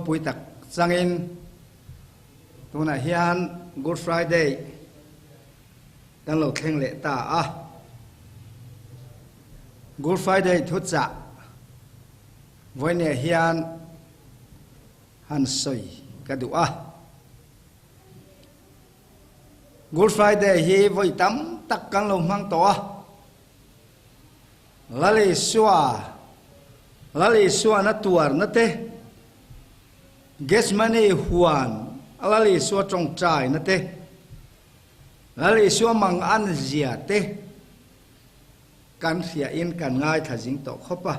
pui tak changin tuna hian Good Friday kan lo thleng le ta a Good Friday thu cha voine hian han soi ka du a Good Friday hi voi tam tak kan lo mang to a lali suwa na tuar na te Gesmani huan lali suwa trong trai na te lali suwa mang an zia te kan sia in kan ngai tha jing to khopa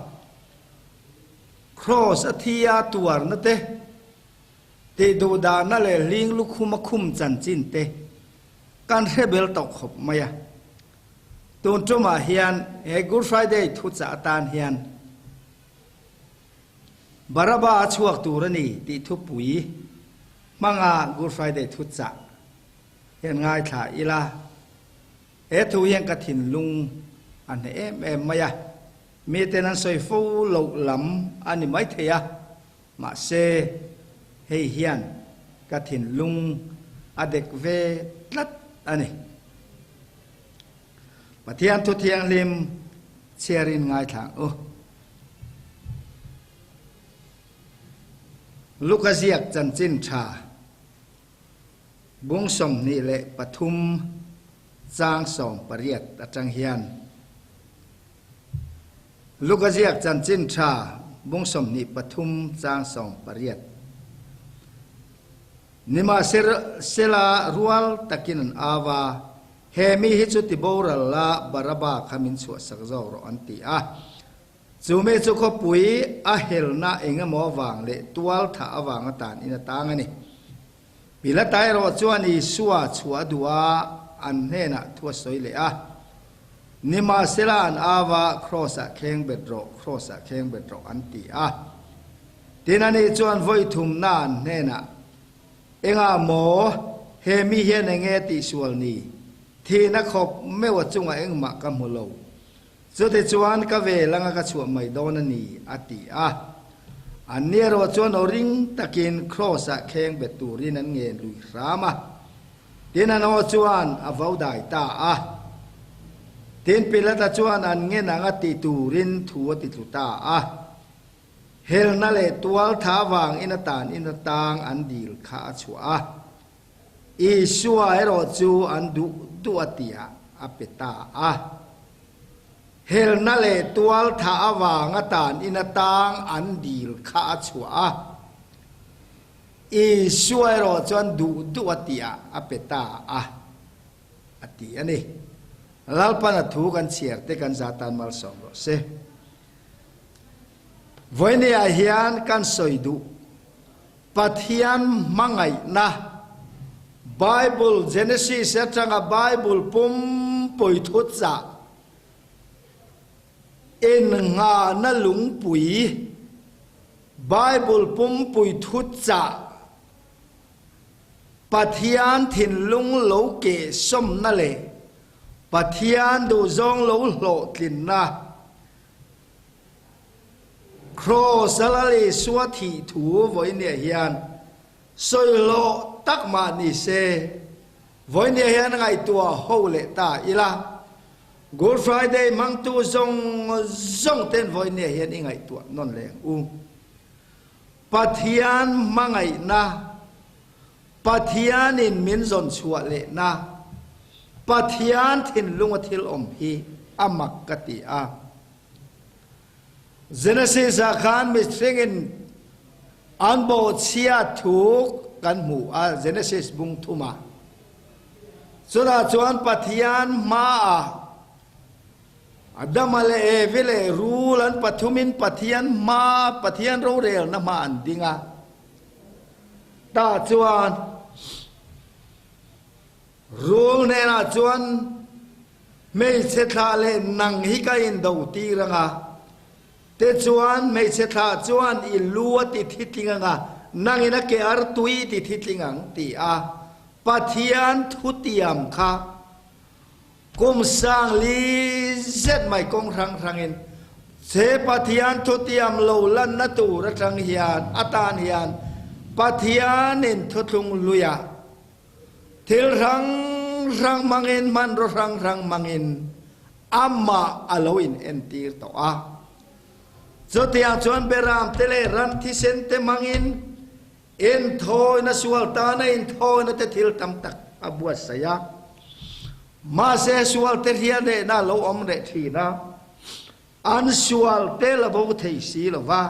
cross athia tuar na te te do da na le ling lu khum khum chan chin te kan rebel to khop maya tun chuma hian e Good Friday thu cha tan hian baraba chuak turani ti thu pui manga Good Friday thu cha hian ngai tha ila e thu hian ka thin lung an em maya mi tenan soi fu lo lam ani mai theya ma se hei hian ka thin lung adek ve tlat ani pathian thu thiang lim cherin ngai thang o Lukaziak chan chin tha bung som ni le pathum chang som pariat atang hian Lukaziak chan chin tha bung som ni pathum chang som pariat nima sela rual takin awa hemi hi chu ti boral la baraba khamin chu sakzo ro anti a chume chu kho pui a helna enga mo wang le tual tha awang atan ina tang ani pila tai ro chuani suwa chua duwa an hena thua soi le a nima selan awa crossa kheng bedro anti a tinani chuan voi thum nan hena enga mo hemi hian enge ti sual ni thi na khop mewa chunga engma ka mulo zote chuan ka ve langa ka chu mai don ani ati a anero chuan oring takin cross a kheng beturin an nge lui rama tin an o chuan avau dai ta a tin pilata chuan an nge nanga ti turin thuwa ti thuta a hel na le tual tha wang ina tang an dil kha chua I suwa ero chu an du atia apeta a hel na le tual tha awang atan ina tang an dil kha chua I suwa ero chu an du atia apeta a ati ani lalpana thu kan chiar te kan zatan mal som ro se voine a hian kan soidu pathian mangai na Bible Genesis atanga Bible pum poi thutza en nga na lung pui Bible pum pui thutza pathian thin lung lo ke som na le pathian do zong lo hlo tlin na cross alali swati thu voine hian soi lo tak ma ni se voine hian ngai tua hole ta ila Good Friday mang tu zong ten voine hian ngai tua non le pathian mangai na pathian in min zon chua le na pathian thin lunga thil om hi amak kati a Genesis a khan mi thingin anbo chia thuk kan mu a Genesis bung thuma sura chuan pathian ma a adamale evile rulan pathumin pathian ro rel na ma an dinga ta chuan rul ne na chuan mei che tha le nang hi ka in do ti ranga te chuan mei che tha chuan I lua ti thitlinga nga nangina ke ar tui ti thitlingang ti a pathian thutiam kha kum sang li zet mai kong rang in se pathian thutiam lo lan na tu ra tang hian atan hian pathianin thuthung luya thil rang rang mangin man ro rang rang mangin amma aloin entir to a zo tiang chuan beram tele ran thi sen te mangin in thoi na sual ta na in thoi na te thil tam tak abuat saya ma se sual te hian de na lo om re thi na an sual te la bo thei si lo wa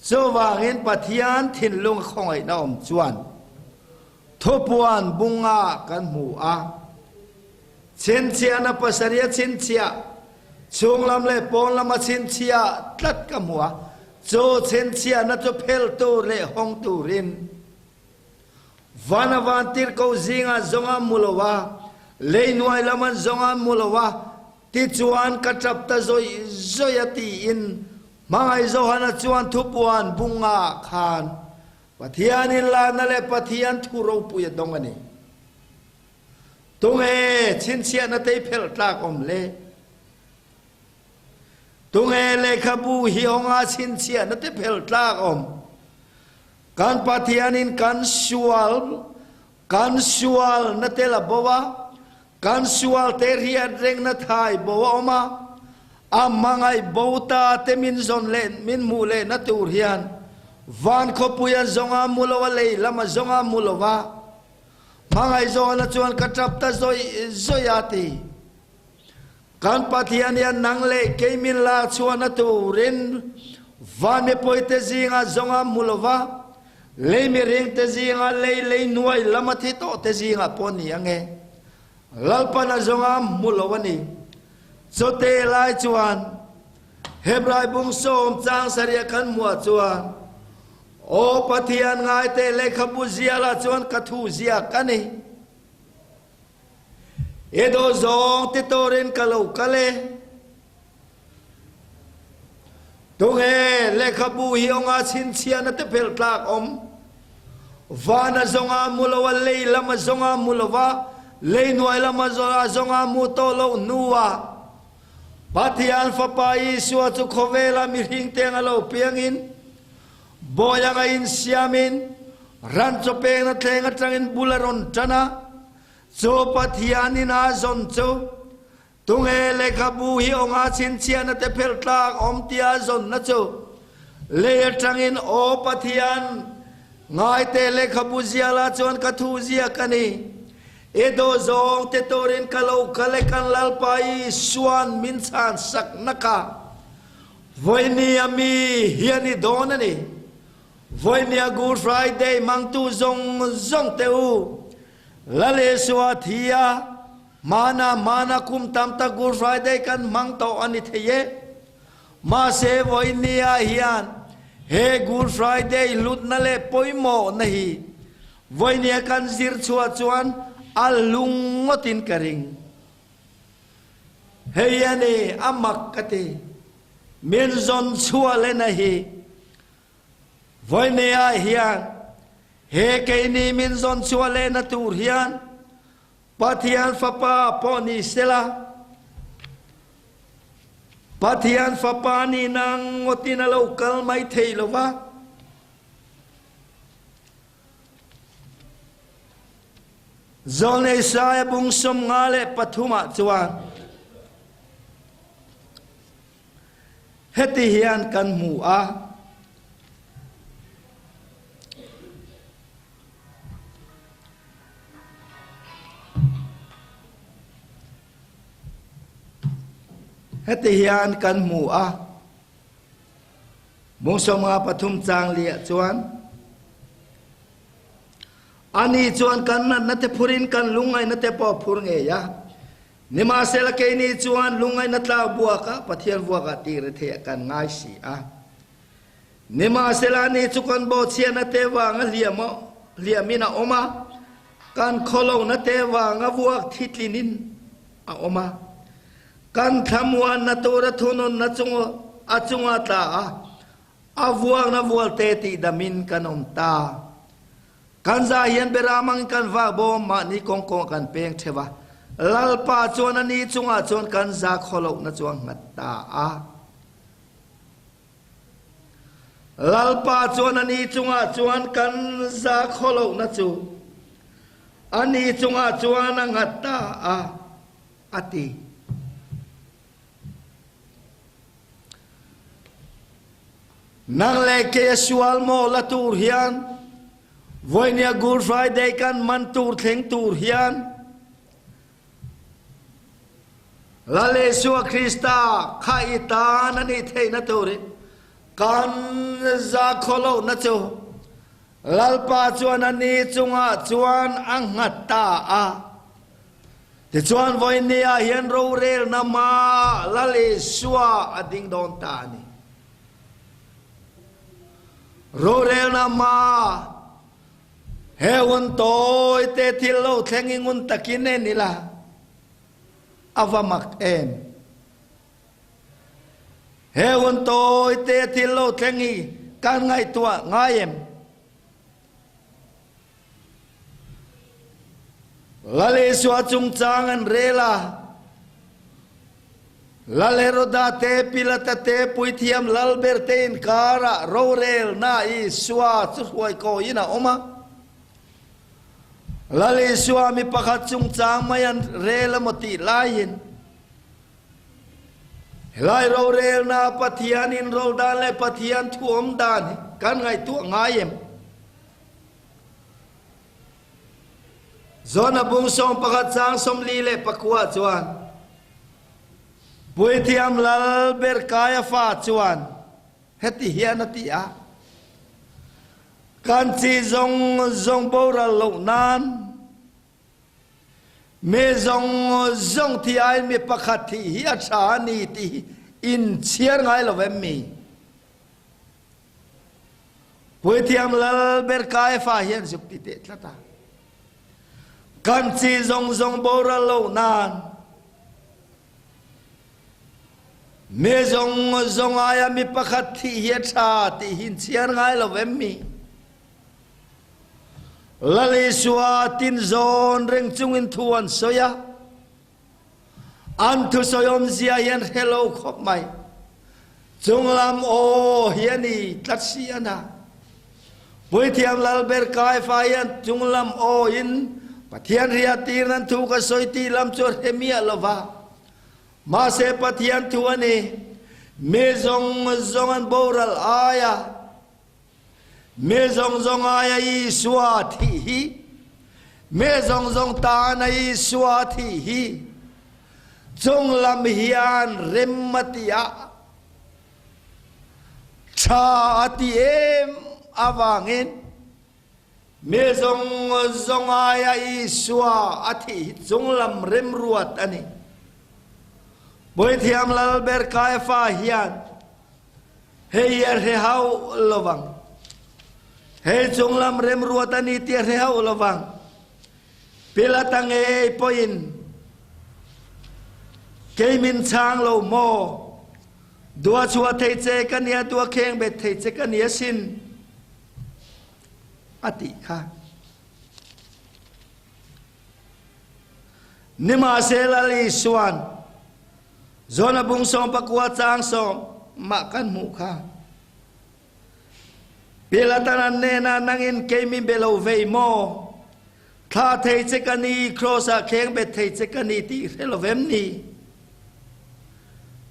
zo wa ngin pathian thin lung khoi na om chuan thopuan bunga kan mu a chen chia na pasaria chen chia chung lam le pon lam chen chia tlat ka mua zo chen chia na to phel to le hong tu rin vana van tir ko zinga zonga mulowa le nuai laman zonga mulowa ti chuan ka trap ta zoi zoyati in mangai zo hana chuan thupuan bunga khan pathian in la na le pathian thu ro pu ya dong ani tung e chin chia na te phel tlak om le tung e le khabu hi onga chin chia na te phel tlak om kan pathian in kan sual na te la bowa kan sual te riat reng na thai bowa oma amangai bota te min zon le min mu le na tur hian van khopuya zonga mulowa le lama zonga mulowa mangai zo na chuan ka trap ta zoyati kan pathian ya nang le kemin la chuan na turin van me poite zinga zonga mulowa le mi ring te zinga le nuai lama thi to te zinga poni ange lalpana zonga mulowani zote lai chuan hebrai bung som chang saria kan mua chuan o pathian ngai te le khabu zia la chuan kathu zia kani edo zong te toren kalo kale tunge le khabu hi onga chin chia na te pel tlak om vana zonga mulowa le lama zonga mulowa le nuai lama zonga mu to lo nuwa pathian fa pai suwa chu khovela mi hing teng alo piangin boya ga in siamin ran cho peng na tlenga tangin bularon tana zo pathian in a zon cho tunge le khabu hi onga chin chia na te phel tlak om tia zon na cho le tangin o pathian ngai te le khabu zia la chon ka thu zia kani edo zong te torin kalo kale kan lal pai suan min chan sak naka voini ami hiani donani voini a good friday mang tu zong te u lale suathia mana kum tam ta good friday kan mang to ani theye ma se voini a hian he good friday lut na le poimo nahi voini kan zir chua chuan alungotin karing heyane amakkate minzon chuale nahi voinea hian he keini minzon chuale na tur hian pathian fapa poni sela pathian fapa ni nang ngotina lokal mai theilowa zone saya bung som ngale pathuma chuan heti hian kan mu a heti hian kan mu a bung som nga pathum chang lia chuan ani chuan kan na te phurin kan lungai na te po phur nge ya nima sela ke ni chuan lungai na tla bua ka pathian bua ka ti re the kan ngai si a nima sela ni chu kan bo chian na te wa nga liamina oma kan kholo na te wa nga bua thitlinin a oma kan thamwan na tora thunon na chunga ta a vuang na vual te ti damin kanom ta kan za hian beramang kan va bom ma ni kong kan peng thewa lalpa chuan ani chunga chuan kan za kholo na chuang ngat ta a lalpa chuan ani chunga chuan kan za kholo na chu ani chunga chuan angata a ati nang leke sual mo la tur hian voinia Good Friday kan man tur theng tur hian la le suwa Krista khaita na ni thei na tur kan za kholo na chu lalpa chuan ani chunga chuan angata a te chuan voinia hian ro rel na ma la le suwa ading don ta ni ro rel na ma hewan toy te thilo thlenging un takine nila avamak em hewan toy te thilo thlengi kan ngai tua ngaiem lale swa chung chang an rela lale roda te pilata te puithiam lalbertein kara rorel na I swa chu hoi ko ina oma lale swa mi pakhat chung chang mayan rela moti lain helai rorel na pathian in rol dan le pathian thuom dan kan ngai tu ngaiem zona bung song pakhat chang som li le pakwa chuan puithiam lal ber kaya fa chuan heti hianati a kan chi zong bora lo nan me zong thi ai me pakhat thi hi a tha ni ti in chiar ngai lo vem mi puithiam lal ber kaya fa hian zup ti te tlata kan chi zong bora lo nan me zong aya mi pakhat thi hi tha ti hin chiar ngai lo vem mi lali suwa tin zon reng chungin thuan soya an thu soyom zia hian hello khop mai chunglam o hiani tlatsiana puithiam lalber kai fa hian chunglam o in pathian ria tir nan thu ka soiti lam chor hemia lova ma se pathian thu ani me zong an boral aya me zong aya I swati hi me zong ta na I swati hi chung lam hian remmatia cha ati em awangin me zong aya I swa ati chung lam rem ruat ani puithiam lal ber kai fa hian heyer he hau lovang hei chung lam rem ruat ani ti he hau lovang pilatang e poin keimin chang lo mo dua chua thei che kania dua kheng be thei che kania sin ati kha nima se lali swan zona bung som pakwa chang som ma kan mu kha pilatanan ne na nangin keimi belo vei mo tha thei che kani krosa kheng be thei che kani ti relovem ni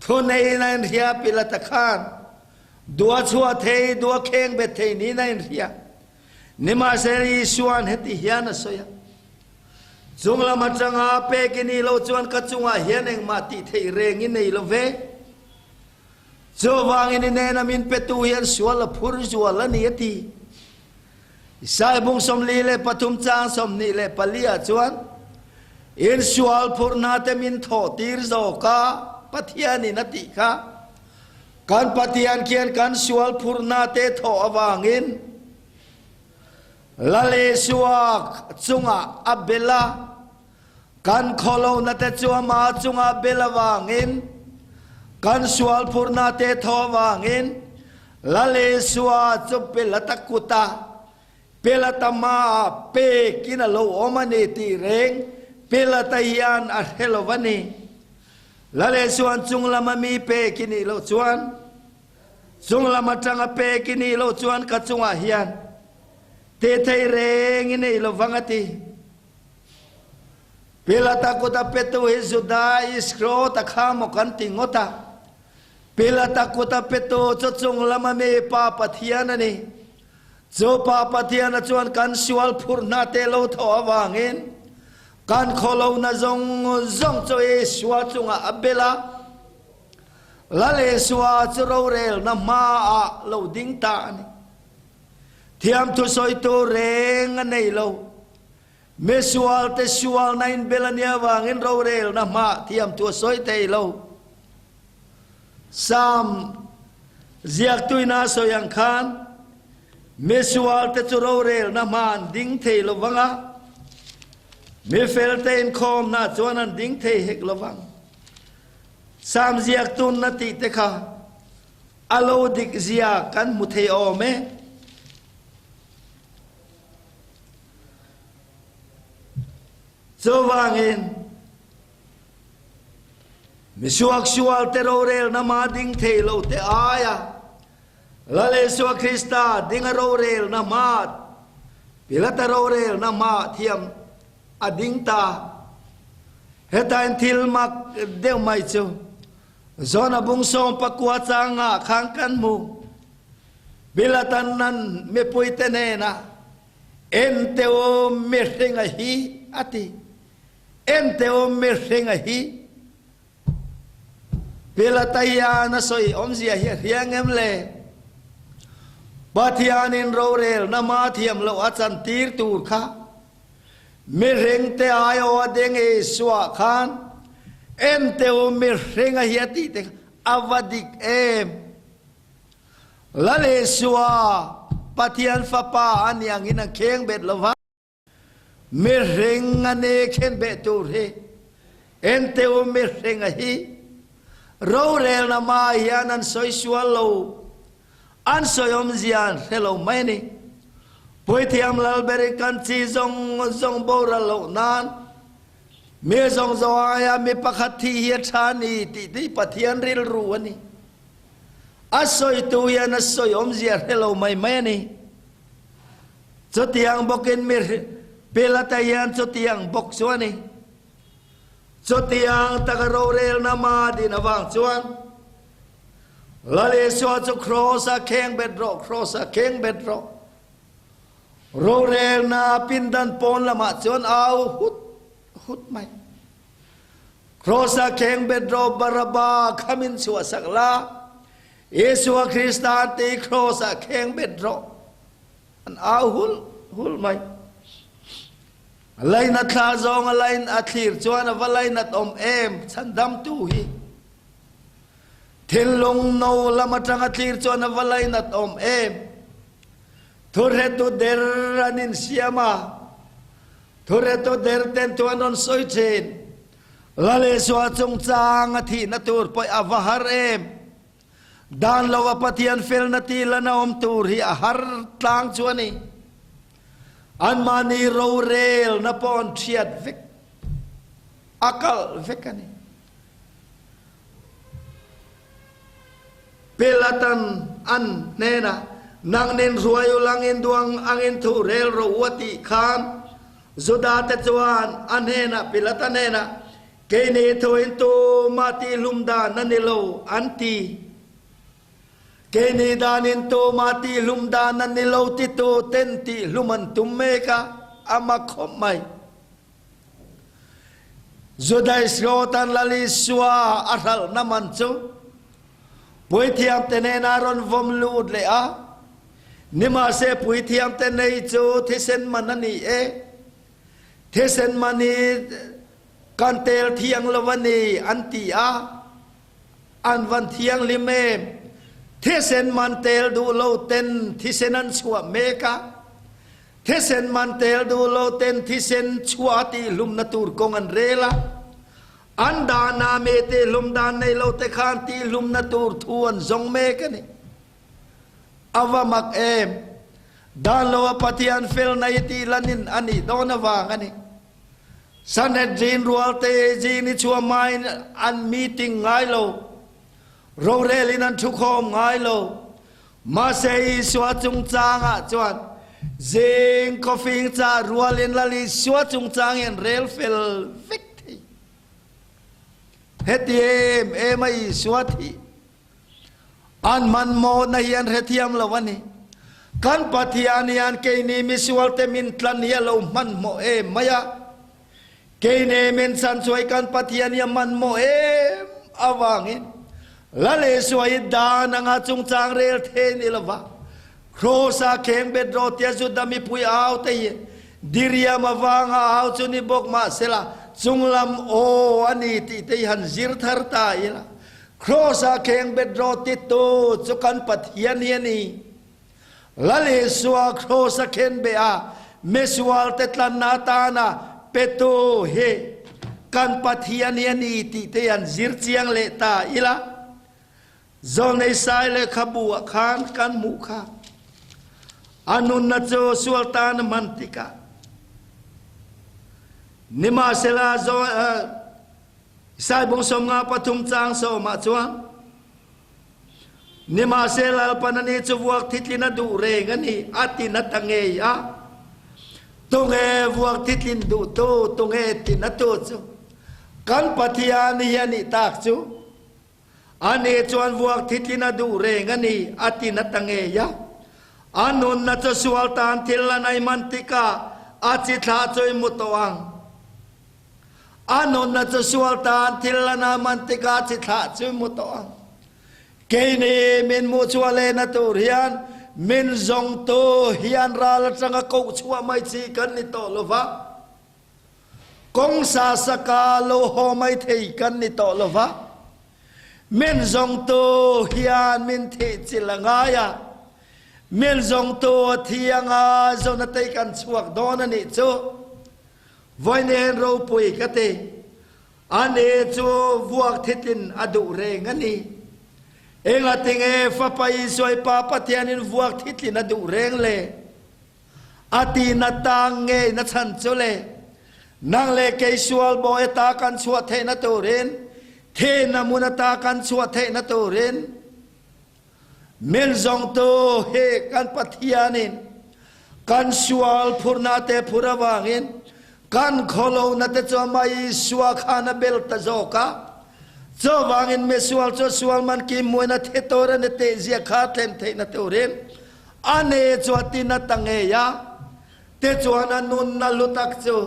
thonei nan ria pilata khan dua chua thei dua kheng be thei ni nan ria nima seri suan heti hiana soya zungla matanga pe kini lo chuan ka chunga hianeng ma ti thei reng in nei lo ve zo wang in ne na min petu hian suala phur zuala ni ati sai bung som li le pathum chang som ni le palia chuan in sual phur na te min tho tir zo ka pathian ni nati kha kan pathian kian kan sual phur na te tho awangin lale suak chunga abela kan kholo na te chuama chunga bela wangin kan sual phurna te tho wangin lale suwa chupela takuta pelatama pe kinalo omani ti reng pelatayan a helovani lale suan chunglama mi pe kinilo chuan chung lama tanga pe kini lo chuan ka chunga hian te thei reng ini lo wangati pilata kuta petu hi juda iskro ta khamo kan tingota pilata kuta petu cho chung lama me pa pathian ani cho pa pathian chuan kan sual phurna te lo tho awangin kan kholo na zong zong cho e suwa chunga abela lale suwa chro rel na ma a lo ding ta ani thiam thu soi tu reng nei lo me sual te sual nain belania wangin ro rel na ma thiam thu soi te lo sam ziak tuina soyang khan me sual te chro rel na man ding the lo wanga me fel te in khom na chuan an ding the hek lo wang sam ziak tun na ti te kha alo dik zia kan mu the o me so wangin mi suak sual te ro rel na ma ding the lo te aya lale suak krista ding ro rel na ma pilata ro rel na ma thiam ading ta hetain thil mak deu mai chu zona bung som pakwa changa khang kan mu bilatan nan me puitene na enteo me renga hi ati enteo me renga hi bilataya na soi omzia hi riang em le bathian in rorel na ma thiam lo achan tir tur kha me reng te ayo deng e swa khan enteo me renga hi ati te avadik em lale swa pathian fa pa anyang in kheng bet lova me renga ne khen be tur he enteo me renga hi ro rel na ma hian an soi swalo an soyom zian hello many poi thiam lal beri kan chi zong zong bora lo nan me zong zo aya me pakhat thi hi thani ti ti pathian ril ru ani asoi tu ya na soyom zian hello mai many cho tiang boken me pelatayan cho tiang bok suani cho tiang tagaro rel na ma di na wang chuan lale so cho cross a keng bedro cross a keng bedro ro rel na pindan pon lama chuan au hut mai cross a keng bedro baraba khamin suwa sakla Yesua Krista ti cross a keng bedro an au hul mai alain at la zong alain at lir chuan avalain at em chandam tu hi thilong no lamatang at lir chuan avalain at em thore tu der anin siama thore tu der ten tuan on soi chen lale swa chung chang athi na tur poi avahar em dan lawa patian fel na ti lana om tur hi ahar tlang chuani an mani ro rel na pon thiat vek akal vekani pelatan an nena nang nen ruayo langin duang angin thu rel ro wati khan zoda te chuan an nena pelatan nena keine thoin to mati lumda nanilo anti keni danin to mati lumda nanilo tito tenti luman tummeka ama khomai zodai slotan lali swa aral naman chu puithiam tenena ron vom lud le a nima se puithiam tenei chu thisen manani e thisen mani kantel thiang lawani anti a anwan thiang lime thesen mantel du lo ten thisenan chua meka thesen mantel du lo ten thisen chua ti lum na tur kong an rela anda na me te lum dan nei lo te khan ti lum na tur thuan zong meka ni awamak em dan lo patian fel na ti lanin ani dona wang ani sanedrin rualte jini chua mai an meeting ngai lo ro relin an thu khom ngai lo mà sẽ xóa chung trang à chuan riêng có phiên cha rùa lên là li xóa chung trang yên rel phèl vích thì hết em ấy xóa thì an man mo na hian rethiam lawani kan pathianian ke ni misual te min tlan hi lo man mo maya ke ne men san choi kan pathiania man mo awangin la le suai da na nga chung chang rel the ni lawa krosa kheng bet ro tia zu dami pui au te diria mawanga au chu ni bok ma sela chunglam o ani ti te han zir thar ta ila krosa kheng bet ro ti to chu kan pathiania ni la le suwa krosa khen be a mesual te tlan na ta na peto he kan pathiania ni ti te an zir chiang le ta ila zol nei sai le khabu khan kan mu kha anun na cho sultan mantika nima sela zo sai bong som nga pathum chang so ma chuang nima sela panani chu vuak thitlina du re ngani atina tange ya tunge vuak thitlin du to tunge tinato chu kan pathian hiani tak chu ane chuan vuak thitlina du re ngani atina tange ya anun na cho sultan thilanai mantika achitha choi mutoang anon na cho sultan thilana mantika chitha choi mutoang keine men mo chuale na to rian men zong to hian ral changa ko chua mai chi kan ni to lova kong sa saka lo ho mai thei kan ni to lova men zong to hian min the chilanga ya men zong to thianga zona te kan chuak don ani chu voi nen ro pui ka te ane chu vuak thitin adu re ngani enga tinge fa pai soi pa pathianin vuak thitlin adu reng le ati na tang nge na chan chu le nang le ke sual boy ta kan chua the na to ren the na mun ta kan chua the na to ren men zong to he kan pathianin kan sual phurna te phurawangin kan kholo na te cho mai suwa khana bel ta zoka cho wangin me sual cho sual man ki moina the tora ne te zia kha tlem the na toren ane cho tina tange ya te cho na nun na lutak cho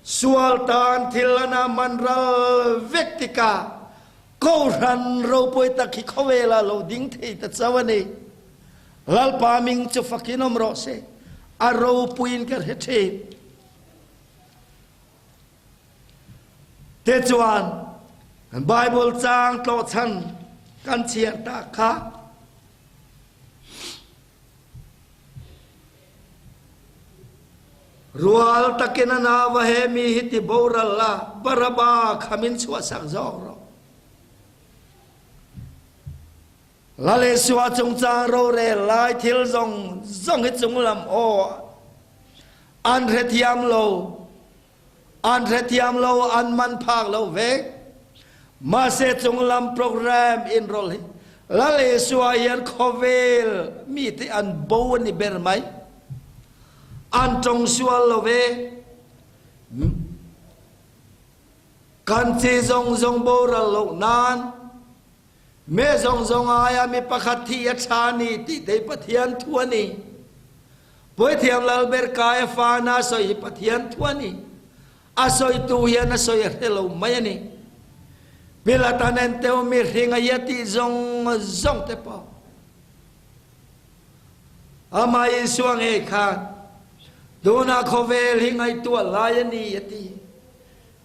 sual tan thilana manral vektika ko ran ro poi ta ki khowela lo ding the ta chawani lal pa ming cho fakinom ro se a ro puin kar he te chuan Bible chang to chan kan chia ta kha rual takena na wa he mi hiti boralla baraba khamin chua sang zo ro lale suwa chung chang ro re lai thil zong zong he chung lam o an re thiam lo an rethiam lo an man phak lo ve ma se chung lam program enroll hi la le suwa yan khovel mi ti an bo ni ber mai an tong suwa lo ve kan chi zong zong bo ra lo nan me zong zong aya mi pakhat thi a chani ti dei pathian thuani poi thiam lal ber kai fa na so hi pathian thuani asoi tu hian asoi hello mayani bila tanen teo mi ringa yati zong zong te pa amai suang e khan dona khovel hingai tu layani yati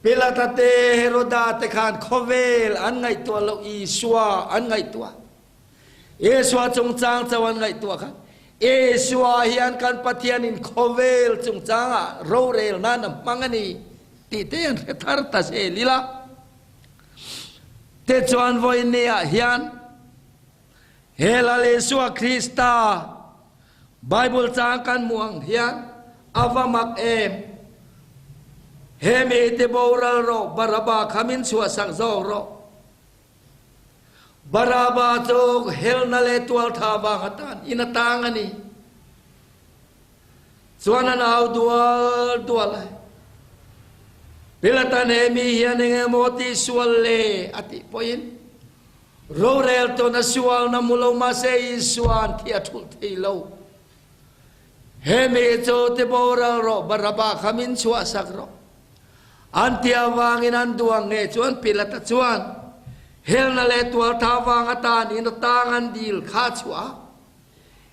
bila tate heroda te khan khovel an ngai tu lo i suwa an ngai tu e suwa chung chang chawan ngai tu khan e suwa hian kan pathianin khovel chung changa ro rel na nam mangani ti te an thar ta se lila te chuan voi nia hian hela le suwa Krista Bible chang kan muang hian avamak em hemi te boral ro baraba khamin suwa sang zo ro Baraba chok hel na le tual tha bang atan inatang ani chuan an au dual ai pilatan emi hian enge moti sual le ati poin ro rel to na sual na mulo ma se suan thia thul thei lo hemi cho te boral ro baraba khamin chua sak ro antia wangin an duang nge chuan pilata chuan hel na le tual tha wang atan inatang an dil kha chua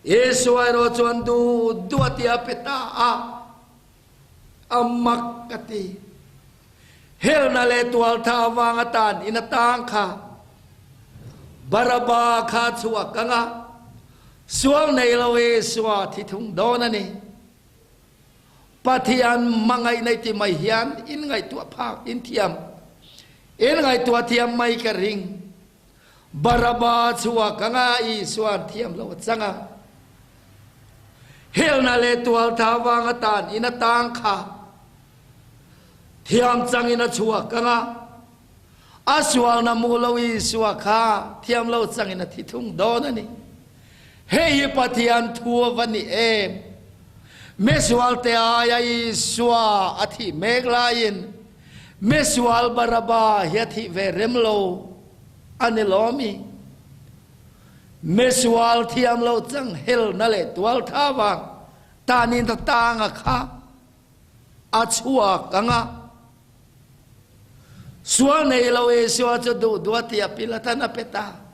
Yesuai ro chuan du atia peta a amak kati hel na le tual tha wang atan inatang kha baraba kha chua kanga sual nei lo Yesua thi thung don ani pathian mangai nei ti mai hian in ngai tu phak in thiam in ngai tu thiam mai ka ring baraba chua kanga Yesua thiam lo changa hel na le tual tha wang atan inatang kha thiam chang ina chua kanga aswal na mulo Yesua kha thiam lo chang ina thi thung don ani hei pathian thua vani em meswal te aya Yesua athi meglain meswal baraba hiathi veremlo anelomi meswal thiam lo chang hel na le tual tha wang tanin ta tanga kha achua kanga sual nei lo Yesua cho du atia pilatana peta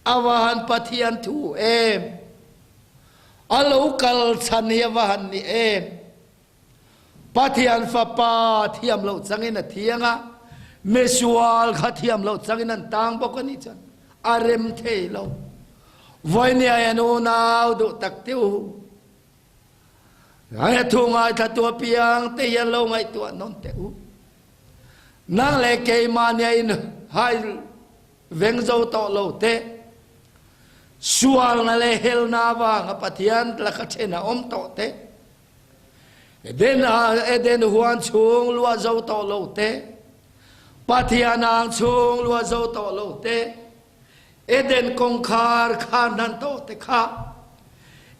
awahan pathian thu em alo kal chan hi awahan ni em pathian fa pa thiam lo changin a thianga meswal kha thiam lo changin an tang bokani chan arem thei lo voine anu nau du tak tiu ai thu ngai tha tua piang te yan lo ngai tua non te u nang le ke ma ne in hai veng zo to lo te sual na le hel na wa ngapathian la kha chena om to te eden huan chung lua zo to lo te pathian ang chung lua zo to lo te eden kongkhar khanan to te kha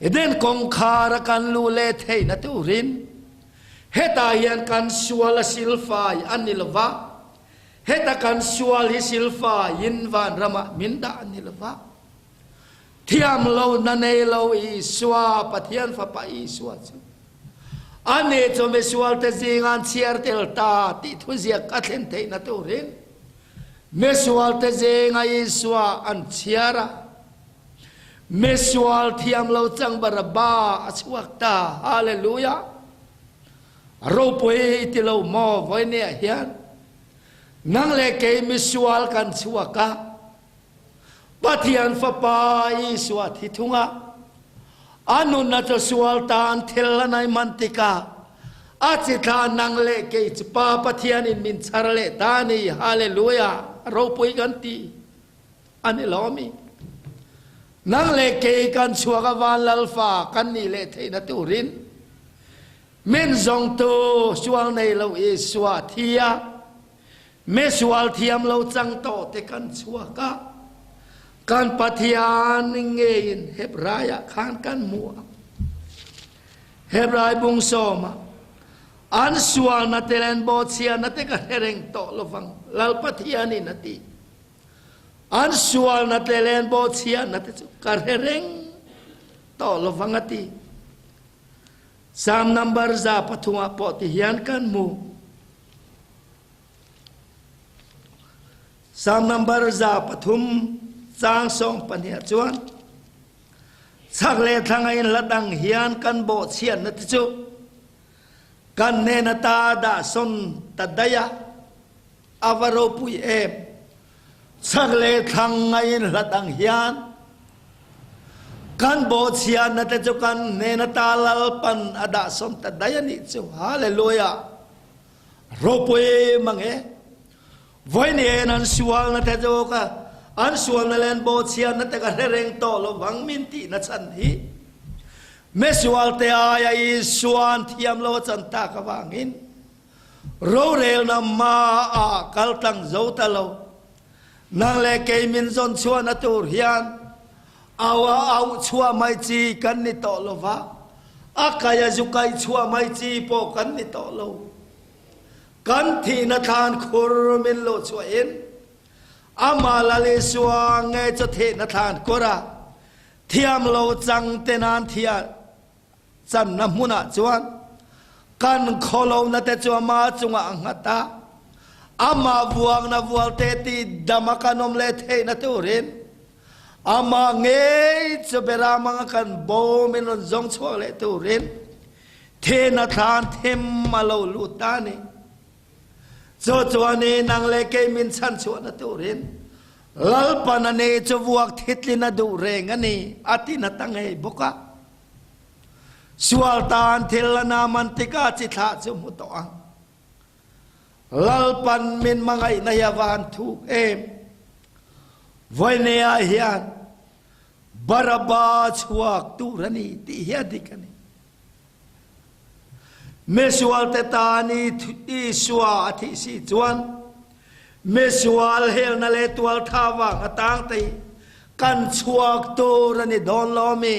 eden kongkhar kan lu le thei na tu rin heta hian kan sual silfai anilwa heta kan sual hi silfa in van rama minda anilwa thiam lo na nei lo Yesua pathian fa pa Yesua chu ane cho me sual te zingan chiar tel ta ti thu zia ka thlen thei na tu rin mesual te zenga Yesua an chiara mesual thiam lo chang baraba achuak ta hallelujah ro poi ti lo mo voi ne hian nang le ke mesual kan chuaka pathian fa pa Yesua thi thunga anu na to sual tan thelanai mantika achitha nang le ke pa pathian in min charle tani hallelujah ro poi ganti anilomi nang le ke kan chuaka van lalfa kan ni le theina turin men zong to sual nei lo Yesua thia me sual thiam lo chang to te kan chuaka kan pathian ngein Hebraya khan kan mua Hebrai bung soma an sual na telen bot sia na te ka hereng to lovang lal pathiani nati an sual na telen bot sia na te ka hereng to lovang ati sam number za pathuma poti hian kan mu sam number za pathum chang song pania chuan chakle thangai ladang hian kan bot sia na te chu kan ne na ta da son tadaya avaro pui em chagle thangai ladang hian kan bo chia na te chu kan ne na ta lal pan ada son tadaya ni chu hallelujah ro pui mange voi ne nan sual na te chu ka an sual na len bo chia na te ka hereng to lo wang min ti na chan hi mesual te aya Yesua thiam lo chan ta ka wangin ro rel na ma a kal tang zo ta lo nang le ke min zon chua na tur hian awa au chua mai chi kan ni to lova akaya zukai chua mai chi po kan ni to lo kan thi na than khur min lo chua in ama la le suwa nge cho the na than kora thiam lo chang te nan thia chan na muna chuan kan kholo na te chua ma chunga ngata ama buang na bual te ti damakanom le the na turin ama nge cho bera mga kan bo min zong chua le turin the na than them malo lutani cho chuani nang le ke min chan chua na turin lalpana ne cho buak thitli na du reng ani ati na tangai boka sualtan thilana mantika chi tha chu mu to ang lalpan min mangai na yawan thu em voinea hian baraba chuak turani ti hiadikani mesual te tani i suwa athi si chuan mesual hel na le tual thawang atang te kan chuak turani don lomi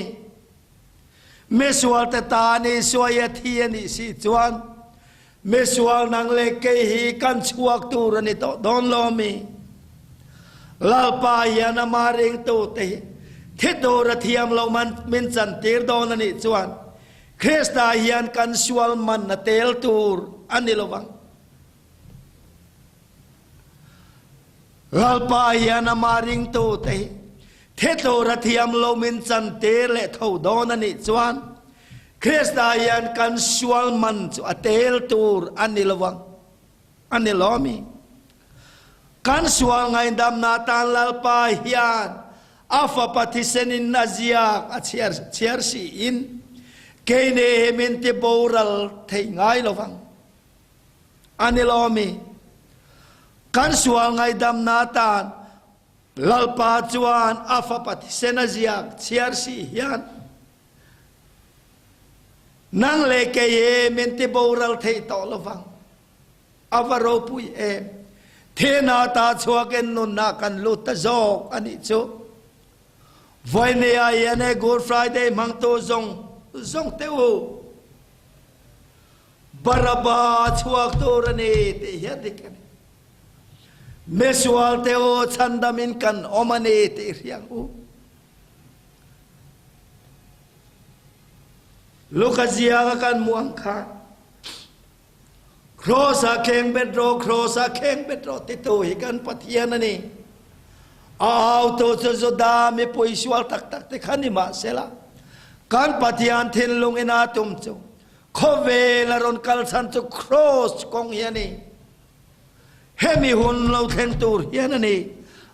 mesual te tani suaya thiani si chuan mesual nang le ke hi kan chuak turani to don lomi lalpa yana maring to te thedora thiam lo man min chan tir don ani chuan Krista hian kan sual man na tel tur anilowang lalpa hian amaring to te thedora thiam lo min chan tir le tho don ani chuan Krista hian kan sual man chu atel tur anilowang anilomi kan sual ngai dam na tan lalpa hian afa patisenin naziak a chiar si in kene hemente boral thei ngai lovang anilomi kan sual ngai dam na tan lalpa chuan afa patisenaziak chiar si hian nang le ke hemente boral thei to lovang avaro pui em thena ta chuaken nun na kan lut zok ani chu voinea yane Good Friday mang to zong teu baraba chuak to rani te hiadikan mesual teo chandamin kan omani te riang u lokazia kan muang kha Krosa keng bedro tito hikan patiana ni auto zo da me poisual tak te khani ma sela kan patian thin lung ina tum chu khove la ron kal san chu cross kong yani hemi hun lo theng tur yani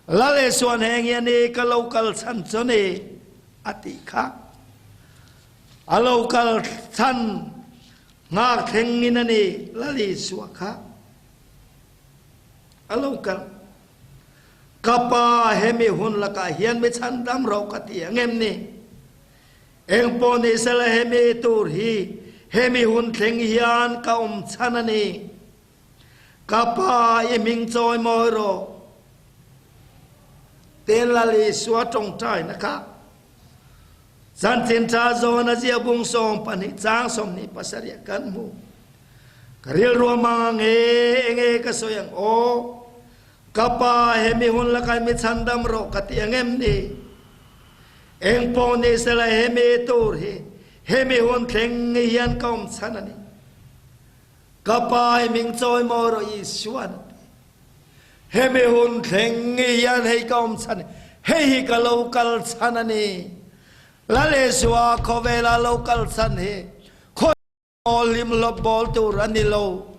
la le suan heng yani ka local san chu ni ati kha a local san ngak theng ina ni lali suakha alokal kapa hemi hun laka hian me chan dam ro kati angem ni eng poni sala hemi tur hi hemi hun theng hian ka chanani kapa eming choi moi ro ten lali suwa tong tai naka san tin cha zo na zia bung som pani chang som ni pasaria kan mu karil ro mang nge ka soyang o kapa hemi hun la kai mi chandam ro kati angem ni eng poni sela hemi tur hi hemi hun theng hian kom chanani kapa ming choi mo ro i suan hemi hun theng hian hei kom chan hei ka local chanani lale suwa khovela local san he kho lim lo bol tu ranilo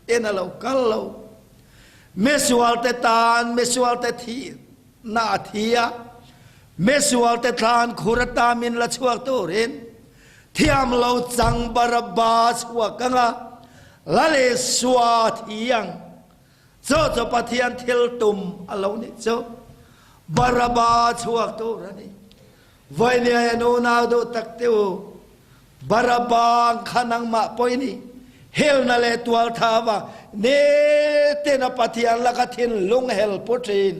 ena local lo mesual te tan mesual te thi na thia mesual te than khurata min la chuak tu ren thiam lo chang baraba chua kanga lale suwa thiang cho pathian thil tum alo ni cho baraba chuak tu rani voinea no na do takteu barabang khanang ma poini hel na le tual thawa ne te na pathian la ka thin lung hel potrin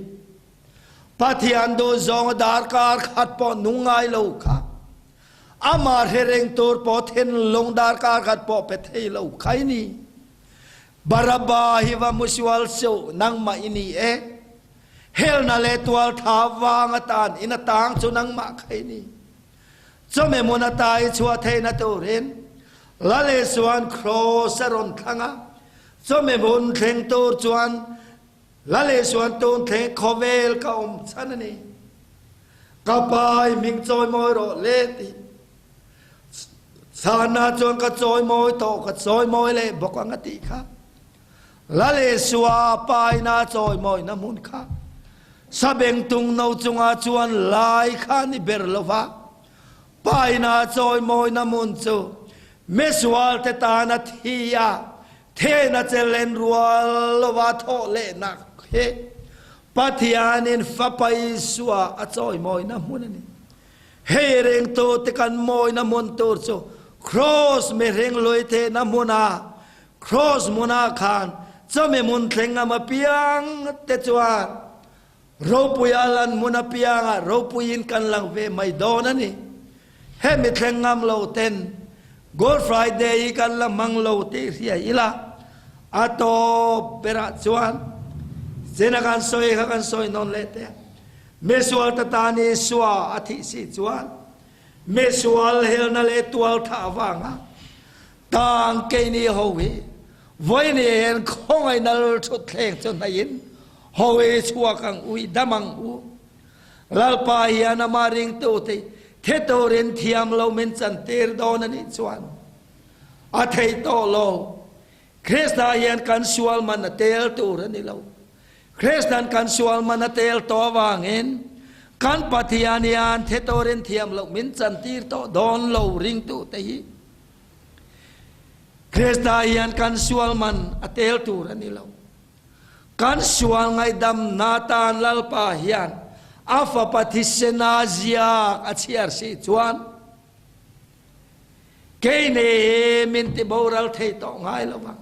ปัทยันโดจงดาร์การขัดปอนุงไงโลค่ะอามาเฮเรงตัวปอเทนลงดาร์การขัดปอเปเทโลใครนี่บาราบาฮิวามุสวาลโซนังมาอินีเฮลนาเลตัวทาวางตานอินตางจุนังมาใครนี่จอมเมนตายชัวเทนตัวเรนลาเลสวนครอสรอนทังะจอมเมนเทงตัวจวนลาเลสวนตัวเทงคอเวลกอมชันนี่กบายมิงจอยมอยโรเลติสานาจวนก็จอยมอยโตก็จอยมอยเลยบอกว่างติค่ะลาเลสวาปายนาจอยมอยน้ำมุนค่ะซาเบงตุงนาวจุงอาจวนลายข้านิเบรลวะปายนาจอยมอยน้ำมุนจูเมสวาลเตตานาทียาเทนาเจเลนรัวลวะโทเลนักเฮปัทยานินฟ้าไปสัวอาจอยมอยน้ำมุนนี่เฮเรงโตเตกันมอยน้ำมุนตัวจูครอสเมเรงลอยเทน้ำมุนาครอสมุนาคานจะเมมุนเทงมาเปียงเตจวนเราปุยอาลันมุนาเปียงเราปุยินกันลังเวไม่โดนนี่เฮมิเทงงามเราเต้นGood Friday กันละมังโลติเสียอีละอาโตเประจวนเจนักันสวยกันสวยนนเลเตเมสวลตตานีสวาอาทิสิจวนเมสวลเฮลนาเลตัวท่าวังต่างเกนีฮาววันนี้เห็นคงไอ้นั่นชุดเข่งจนได้ยินฮาวชัวกังอุยดามังอุลลปาฮียนามาริงตัวที่เทโตเรนเทียมเราเมนจันเตอร์ดอนันิจวนอาเทโตโลคริสต์ยันกันชวลมันเตลตัวนี่เราคริสต์กันชวลมันเตลตัววางเงินกันปฏิญาณยันเทโตเรนเทียมเราเมนจันตีร์โตดอนเราริงตัวที่คริสต์ยันกันชวลมันเตลตัวนี่เรากันชวลไงดำนาตานลัลปาฮิยันอาฟปฏิเสนาเซียอาเชียร์สิจวนเกเนมินติบอรัลเทตองไงละวัง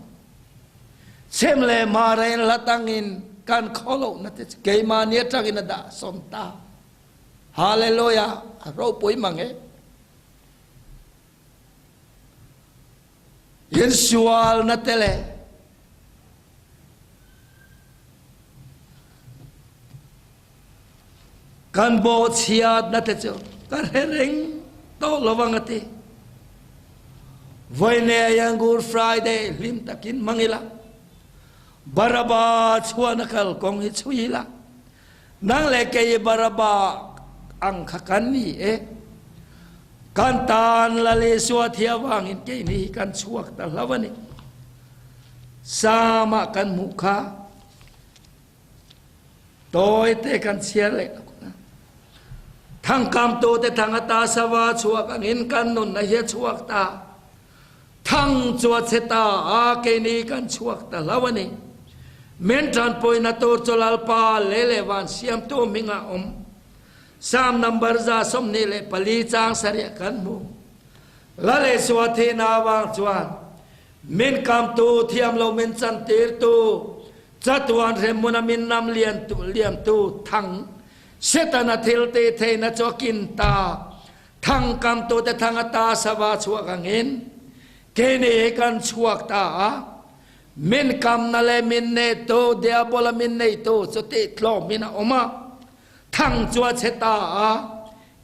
เซมเลมาเรนละตังอินกันขอโลนัตเกมาเนียจักินดาสมตาฮาเลลูยาเราปุยมังเอยินสวาลนัตเตเลกันโบเชียดนัตเจอกันเฮริงโตระวังติวันนี้ยังกูฟรายเดย์ลิมตะกินมังอิละบาราบาชวนนักลกงฮิชุยละนั่งเล็กเยบาราบาอังขกันนี่กันตานละเลสวะเทียวังอินเกนี่กันชวกตะละวันนี้สามะกันมุขะโดยเตกันเชียร์เลยทั้งกำตัวแต่ทั้งตาสวะชวกันอินกันนุนนะเฮชวกตาทั้งจวดเสตาอาเกนีกันชวกตาละวันนี้เมนจันปอยนาตัวจลลปาเลเลวันเสียมตัวมิงาสามนัมเบอร์ซาสมนิเลปลีจางสเรียกันมูละเลสวะเทนาวางจวนเมนกำตัวเทียมเราเมนจันเตอร์ตัวจัตวันเรมุนามินนำเลียนตัวเลียมตัวทั้งเสตนาเทลเตเทนะจอกินตาทั้งกำตัวแต่ทั้งตาสวะชวกังเงินเกเนกันชวกตามินกำนั่นแหละมินเนโตเดียบอลมินเนโตสุดที่ทลอมินะออกมาทั้งจวดเสตา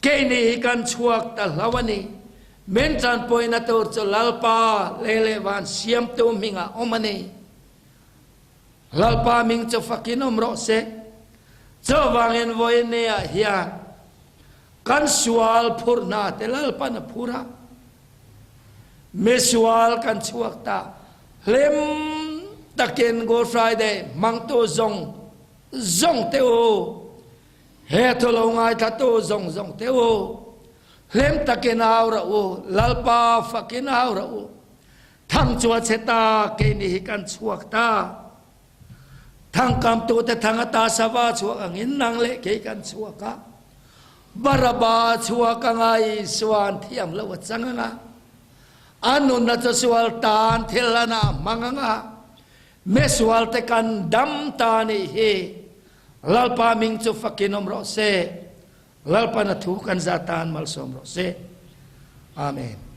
เกเนกันชวกตาละวันนี้เมนจันปอยนาตัวจลลปาเลเลวันเสียมตัวมิงะออกมานี่ลลปามิงจะฟักินอมรสเซเจ้าวังเงินวัยเนี่ยเฮียกันสวาลพูร์นาเตลลปานพูระเมสวาลกันชวกตาเลมตะเกนกูฟรายเดย์มังโตซงเตโอเฮตุลงไอทัตโตซงเตโอเลมตะเกนอาวระโอลลปาฟักินอาวระโอทั้งจวดเสตาเกนิกันชวกตาทั้งกำตัวแต่ทั้งตาสวะชัวกังอินนังเละเกกันชัวกะบาราบาชัวกังไอสวานเทียมละวัดสังงะอันนุนนัจสวลตานเทลนามังงะเมสวลเตกันดัมตานีเฮ lalpa ming chu fakinom ro se lalpa na thu kan zatan mal som ro se amen